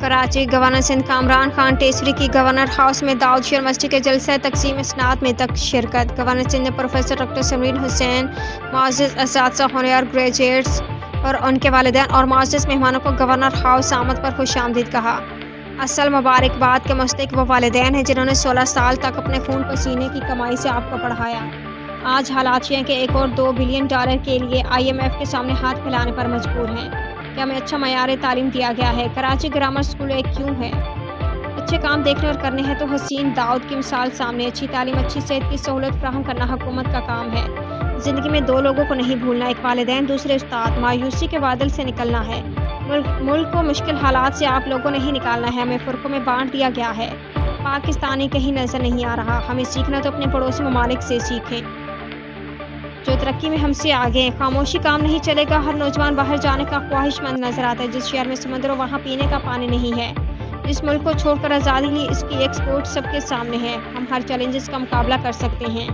Karachi governor Sindh Kamran Khan ٹیسری کی governor house میں داؤد university کے جلسہ تقسیم اسناد میں تک شرکت۔ گورنر سندھ نے پروفیسر ڈاکٹر سمرین حسین، معزز اساتذہ، ہونہار گریجویٹس اور ان کے والدین اور معزز مہمانوں کو گورنر ہاؤس آمد پر خوش آمدید کہا۔ اصل مبارکباد کے مستحق وہ والدین ہیں جنہوں نے 16 سال تک اپنے خون پسینے کی کمائی سے آپ کو پڑھایا۔ آج حالات یہ ہیں کہ ایک اور $2 بلین کے لیے IMF کے سامنے ہاتھ پھیلانے پر مجبور ہیں کہ ہمیں اچھا معیار تعلیم دیا گیا ہے۔ کراچی گرامر اسکول ایک کیوں ہے؟ اچھے کام دیکھنے اور کرنے ہیں تو حسین داؤد کی مثال سامنے۔ اچھی تعلیم، اچھی صحت کی سہولت فراہم کرنا حکومت کا کام ہے۔ زندگی میں 2 لوگوں کو نہیں بھولنا، ایک والدین، دوسرے استاد۔ مایوسی کے بادل سے نکلنا ہے۔ ملک کو مشکل حالات سے آپ لوگوں نے ہی نکالنا ہے۔ ہمیں فرقوں میں بانٹ دیا گیا ہے۔ پاکستانی کہیں نظر نہیں آ رہا۔ ہمیں سیکھنا تو اپنے پڑوسی ممالک سے سیکھیں جو ترقی میں ہم سے آگے ہیں۔ خاموشی کام نہیں چلے گا۔ ہر نوجوان باہر جانے کا خواہش مند نظر آتا ہے۔ جس شہر میں سمندر ہو وہاں پینے کا پانی نہیں ہے۔ جس ملک کو چھوڑ کر آزادی لی، اس کی ایکسپورٹ سب کے سامنے ہے۔ ہم ہر چیلنجز کا مقابلہ کر سکتے ہیں۔